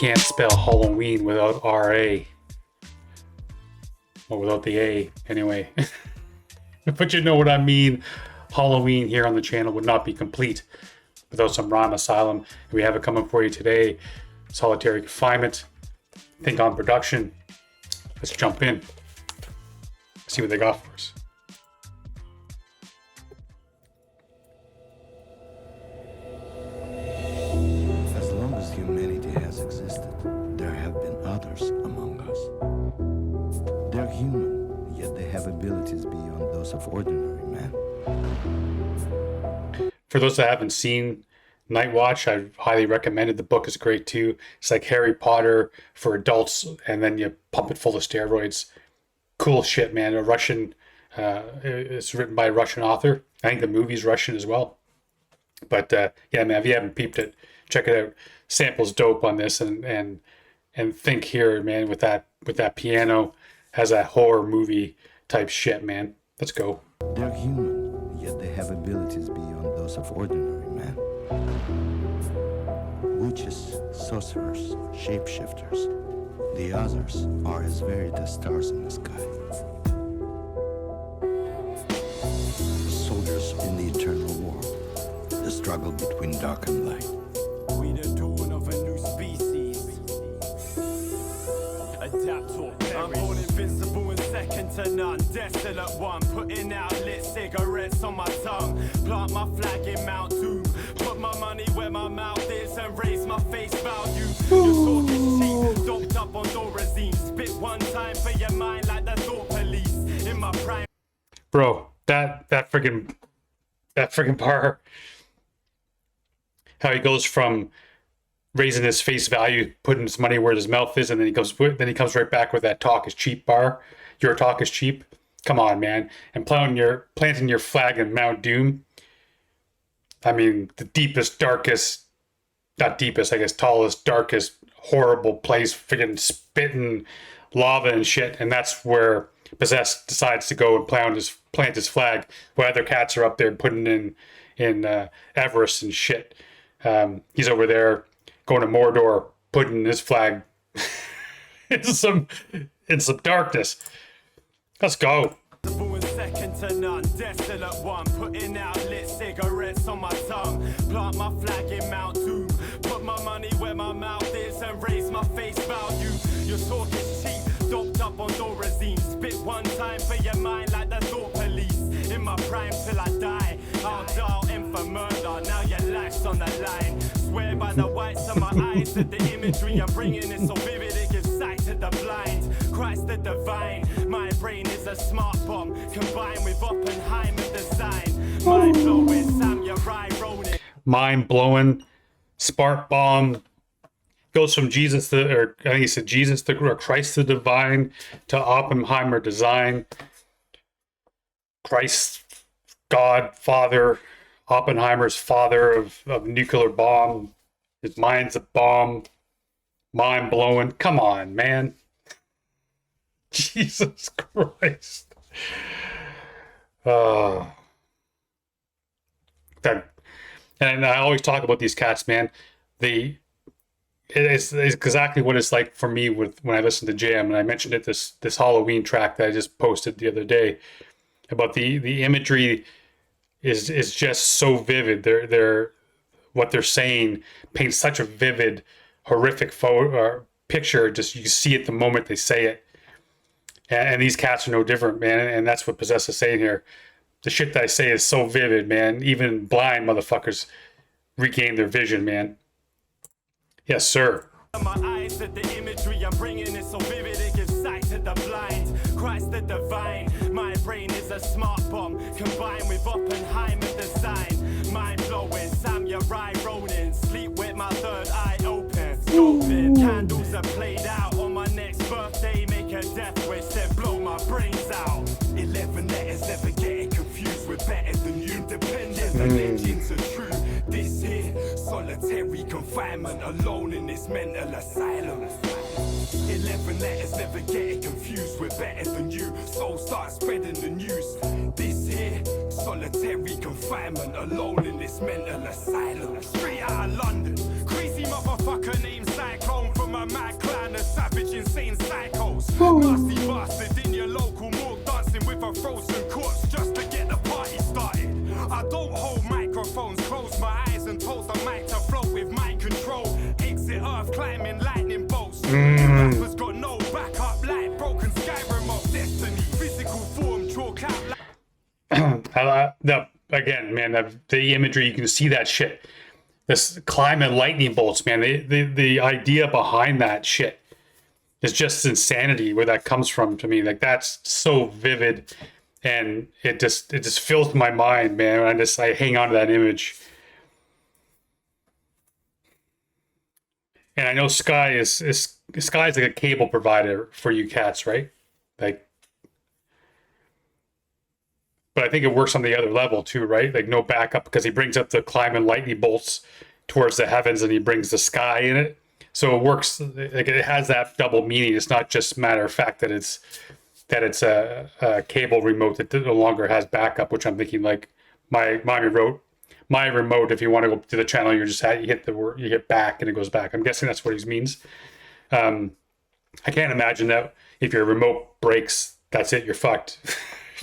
can't spell Halloween without R-A. Or without the A, anyway. But you know what I mean. Halloween here on the channel would not be complete without some rhyme. Asylum. And we have it coming for you today. Solitary Confinement. Think on production. Let's jump in. See what they got for us. As long as humanity has existed, there have been others among us. They're human, yet they have abilities beyond those of ordinary man. For those that haven't seen Night Watch, I highly recommend it. The book is great too. It's like Harry Potter for adults, and then you pump it full of steroids. Cool shit, man. A Russian, it's written by a Russian author. I think the movie's Russian as well. But yeah, man, if you haven't peeped it, check it out. Sample's dope on this, and think here, man, with that piano, has that horror movie type shit, man. Let's go. They're human, yet they have abilities beyond those of ordinary man. Witches, sorcerers, shapeshifters. The others are as varied as stars in the sky. Soldiers in the eternal war. The struggle between dark and light. We the dawn of a new species. Adapt or perish. I'm born invincible and second to none. Desolate one, putting out lit cigarettes on my tongue. Plant my flag in Mount Doom. Put my money where my mouth is and raise my face value. Your talk is cheap, docked up on Dorazine. Spit one time for your mind like the thought police. In my prime. Bro, that friggin' bar. How he goes from raising his face value, putting his money where his mouth is, and then he comes right back with that talk is cheap bar. Your talk is cheap. Come on, man. And planting your flag in Mount Doom. I mean, the deepest, darkest, not deepest, I guess, tallest, darkest, horrible place, freaking spitting lava and shit. And that's where Possessed decides to go and plant his flag, while other cats are up there putting in Everest and shit. He's over there going to Mordor, putting his flag into some darkness. Let's go. Second to none, desolate one, putting out lit cigarettes on my tongue. Plant my flag in Mount Doom. Put my money where my mouth is and raise my face value. Your talk is cheap, docked up on Dorazine. Spit one time for your mind like the thought police. In my prime till I die, I'll dial in for murder. Now your life's on the line. Swear by the whites of my eyes that the imagery I'm bringing is so vivid it gives sight to the blind. Christ the divine, my brain is a smart bomb combined with Oppenheimer design. Mind blowing, samurai rolling. Mind blowing, spark bomb. Goes from Jesus or I think he said Jesus or Christ the divine to Oppenheimer design. Christ, God, Father, Oppenheimer's father of nuclear bomb. His mind's a bomb. Mind blowing. Come on, man. Jesus Christ. And I always talk about these cats, man. It's exactly what it's like for me when I listen to Jam, and I mentioned it this Halloween track that I just posted the other day about the imagery is just so vivid. What they're saying paints such a vivid, horrific picture. Just you see it the moment they say it, and these cats are no different, man. And that's what Possessed is saying here. The shit that I say is so vivid, man. Even blind motherfuckers regain their vision, man. Yes, sir. My eyes that the imagery I'm bringing is so vivid it gives sight to the blind. Christ the divine, my brain is a smart bomb combined with Oppenheimer design. Mind blowing, samurai rolling, sleep with my third eye open. Scoping, candles are played out on my next birthday. Make a death wish, then blow my brains out. 11 letters, never getting confused. We're better than you, dependent. The legends are true. This here, solitary confinement, alone in this mental asylum. 11 letters, never getting confused. We're better than you, so start spreading the news. This here, solitary confinement, alone in this mental asylum. Straight out of London, crazy motherfucker named Cyclone from frozen corpse just to get the party started. I don't hold microphones, close my eyes and told the mic to float with mind control. Exit Earth, climbing lightning bolts. Rappers got no backup, like broken Skyrim of destiny. Physical form, chalk out like Again, man, the imagery, you can see that shit. This climbing lightning bolts, man. The idea behind that shit is just insanity. Where that comes from to me, like that's so vivid, and it just fills my mind, man. I hang on to that image. And I know Sky is like a cable provider for you cats, right? Like, but I think it works on the other level too, right? Like no backup, because he brings up the climbing lightning bolts towards the heavens and he brings the sky in it. So it works, like it has that double meaning. It's not just matter of fact that it's a cable remote that no longer has backup, which I'm thinking like my remote, if you want to go to the channel, you hit back and it goes back. I'm guessing that's what he means. I can't imagine that if your remote breaks, that's it, you're fucked.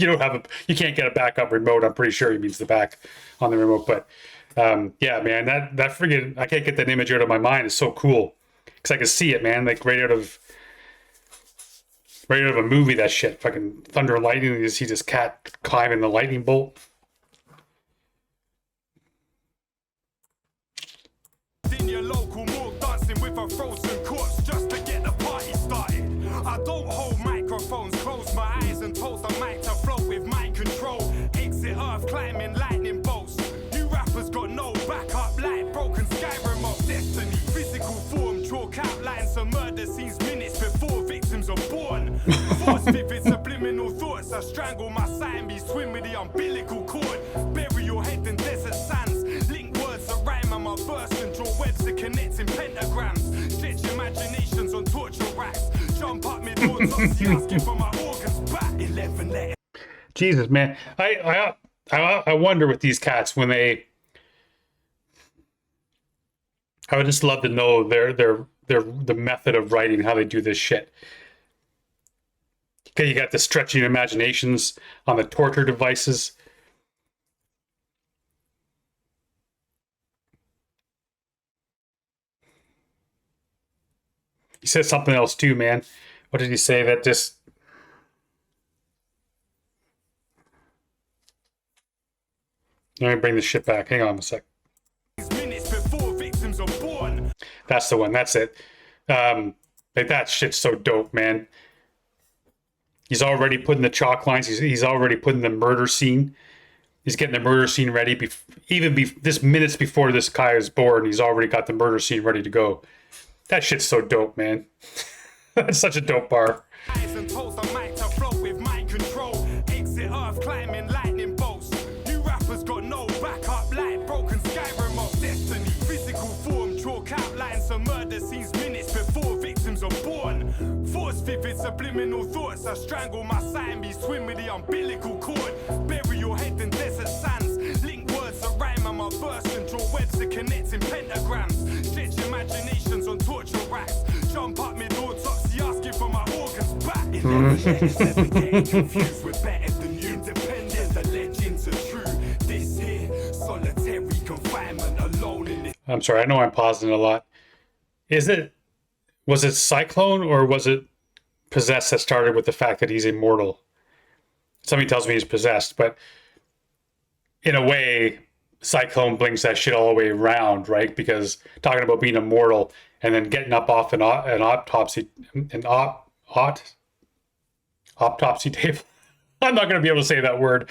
You can't get a backup remote. I'm pretty sure he means the back on the remote. But yeah, man, that friggin', I can't get that image out of my mind. It's so cool because I can see it, man, like right out of a movie. That shit, fucking thunder and lightning. You see this cat climbing the lightning bolt. in your local morgue, dancing with a frozen corpse just to get the party started. I don't hold microphones, close my eyes and told the mic to float with mind control. Exit Earth, climbing lightning bolts. You rappers got no backup, like broken Skyrim of destiny. Physical form, chalk outlines of murder scenes minutes before victims are born. Force vivid subliminal thoughts. I strangle my Siamese twin with the umbilical cord. Bury your head in desert sands. Link words that rhyme on my verse and draw webs that connect in pentagrams. Stretch imaginations on torture racks. Jump up mid-lords, obviously asking for my organs back. 11 letters. Jesus, man, I wonder with these cats when they. I would just love to know the method of writing, how they do this shit. Okay, you got the stretching imaginations on the torture devices. He says something else too, man. What did he say? That just. Let me bring this shit back. Hang on a sec. Minutes before victims are born. That's the one. That's it. Like that shit's so dope, man. He's already putting the chalk lines. He's already putting the murder scene. He's getting the murder scene ready. This minutes before this guy is born, he's already got the murder scene ready to go. That shit's so dope, man. That's such a dope bar. Eyes and told the mic to float with mind control. Exit Earth, climbing lightning bolts. You rappers got no backup, like broken Skyrim of destiny. Physical form, chalk outlines of murder scenes minutes before victims are born. Force vivid subliminal thoughts. I strangle my Siamese twin with the umbilical cord. Bury your head in desert sands. Link words that rhyme on my verse and draw webs that connect in pentagrams. Stretch imaginations on torture racks. Jump up mid-autopsy asking for my organs back. 11 letters, never getting confused. We're better than you. Independent, the legends are true. This here, solitary confinement, alone in this. I'm sorry, I know I'm pausing a lot. Was it Cyclone or was it Possessed that started with the fact that he's immortal? Somebody tells me he's possessed, but in a way, Cyclone brings that shit all the way around, right? Because talking about being immortal and then getting up off an autopsy table. I'm not going to be able to say that word.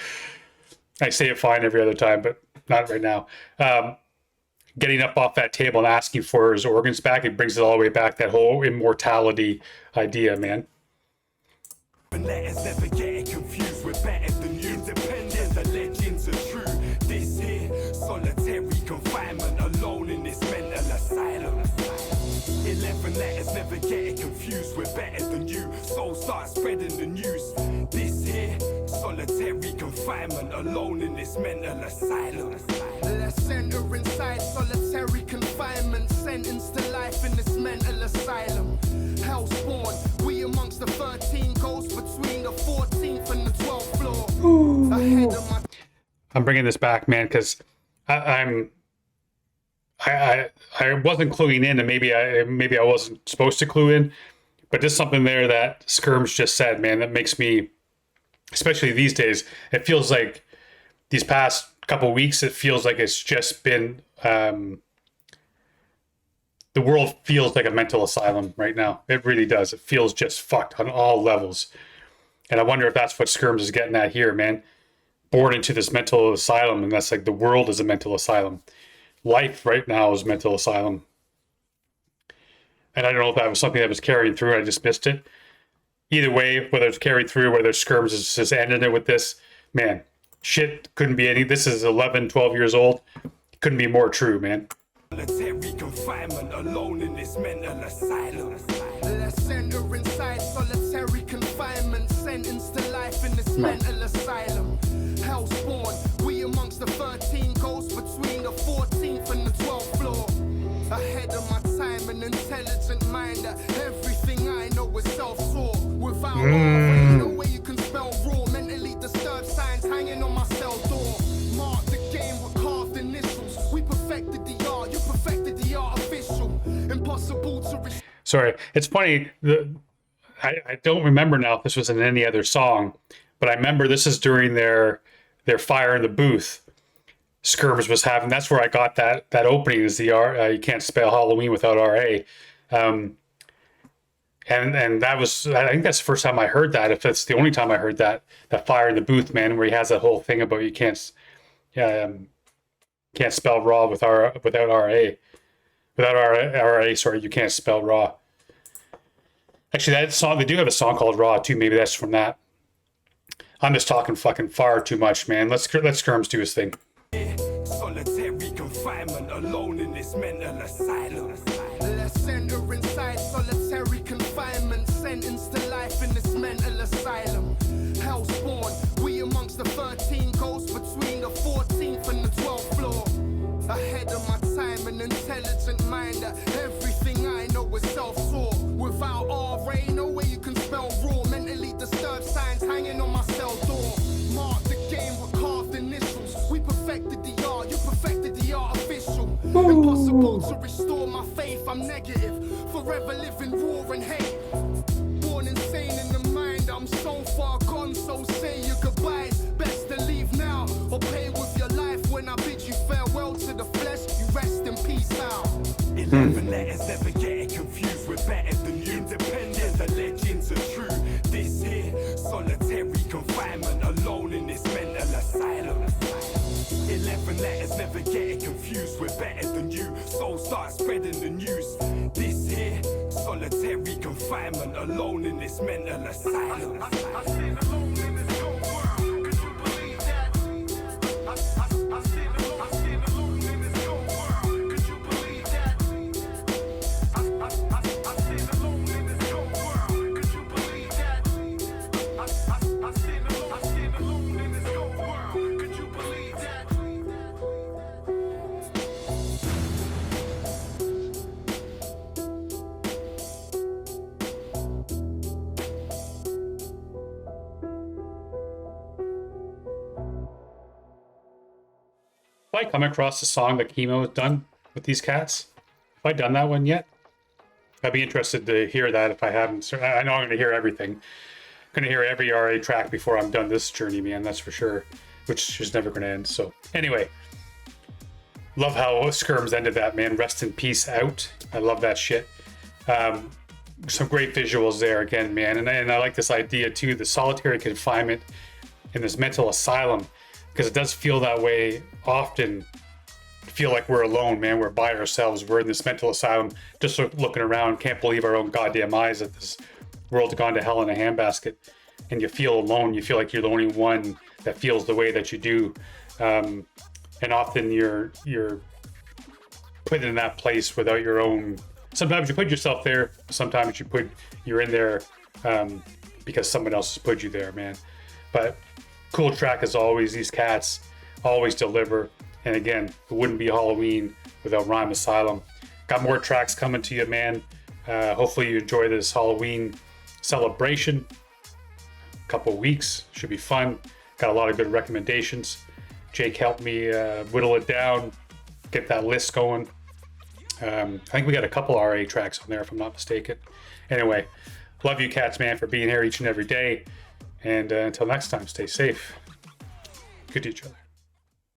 I say it fine every other time, but not right now. Getting up off that table and asking for his organs back, it brings it all the way back. That whole immortality idea, man. Letters never getting confused. We're better than you. Independent, the legends are true. This here, solitary confinement, alone in this mental asylum. 11 letters never getting confused. We're better than you. So start spreading the news. This here, solitary confinement, alone in this mental asylum. Let's center inside solitary confinement, sentenced to life in this mental asylum. Hell spawn, we amongst the 13 ghosts between the 14th and the 12th floor. I'm bringing this back, man, because I'm I wasn't cluing in, and maybe I wasn't supposed to clue in, but just something there that Skirms just said, man, that makes me, especially these days, it feels like these past couple weeks, it feels like it's just been the world feels like a mental asylum right now. It really does. It feels just fucked on all levels. And I wonder if that's what Skirms is getting at here, man. Born into this mental asylum, and that's like the world is a mental asylum. Life right now is mental asylum. And I don't know if that was something that was carrying through. I just missed it. Either way, whether it's carried through, whether Skirms is just ended it with this, man, shit couldn't be any. This is 11, 12 years old. Couldn't be more true, man. Solitary confinement, alone in this mental asylum. Let's enter inside solitary confinement, sentenced to life in this mental asylum. Hell's born, we amongst the 13 ghosts between the 14th and the 12th floor. Ahead of my time, an intelligent mind. Everything I know is self-taught. Without no way you can spell raw. Mentally disturbed signs hanging on my cell door. Mark the game with carved initials. We perfected the art, you perfected the artificial. Impossible to Sorry, it's funny. I don't remember now if this was in any other song, but I remember this is during their fire in the booth. Skirms was having. That's where I got that opening. Is the R? You can't spell Halloween without RA. And that was. I think that's the first time I heard that. If it's the only time I heard that fire in the booth, man, where he has that whole thing about you can't spell raw without RA. Without RA, sorry, you can't spell raw. Actually, that song, they do have a song called Raw too. Maybe that's from that. I'm just talking fucking far too much, man. Let Skirms do his thing. Solitary confinement, alone in this mental asylum. Let's enter inside solitary confinement, sentenced to life in this mental asylum. Hell's born, we amongst the 13 ghosts between the 14th and the 12th floor. Ahead of my time, an intelligent mind. Everything I know is self-taught. Without RA, no way you can spell raw. Mentally disturbed signs hanging on my cell door. Mark the game with carved initials. We perfected the art, you perfected the artificial. Impossible to restore my faith, I'm negative. Forever living war and hate. Born insane in the mind, I'm so far gone, so say your goodbyes. Best to leave now, or pay with your life when I bid you farewell to the flesh. You rest in peace now. 11 letters, never getting confused. We're better than you, independent. The legends are true. This here, solitary confinement, alone in this mental asylum. 11 letters, never getting confused. We're better than you, so start spreading the news. This here, solitary confinement, alone in this mental asylum. I stand alone in this cold world. Could you believe that? I stand alone in this cold world. Could you believe that? I stand alone in this cold world. Could you believe that? I stand alone in this cold world. Could you believe that? Have I come across the song that Chemo has done with these cats? Have I done that one yet? I'd be interested to hear that if I haven't. So I know I'm going to hear everything. I'm going to hear every RA track before I'm done this journey, man. That's for sure. Which is never going to end. So anyway, love how Skirms ended that, man. Rest in peace out. I love that shit. Some great visuals there again, man. And I like this idea too, the solitary confinement in this mental asylum, because it does feel that way often. Feel like we're alone, man. We're by ourselves. We're in this mental asylum, just looking around, can't believe our own goddamn eyes that this world's gone to hell in a handbasket. And you feel alone. You feel like you're the only one that feels the way that you do. And often you're put in that place without your own. Sometimes you put yourself there. Sometimes you're in there because someone else has put you there, man. But cool track as always. These cats always deliver. And again, it wouldn't be Halloween without Rhyme Asylum. Got more tracks coming to you, man. Hopefully you enjoy this Halloween celebration. Couple weeks, should be fun. Got a lot of good recommendations. Jake helped me whittle it down, get that list going. I think we got a couple RA tracks on there, if I'm not mistaken. Anyway, love you cats, man, for being here each and every day. And until next time, stay safe. Good to each other.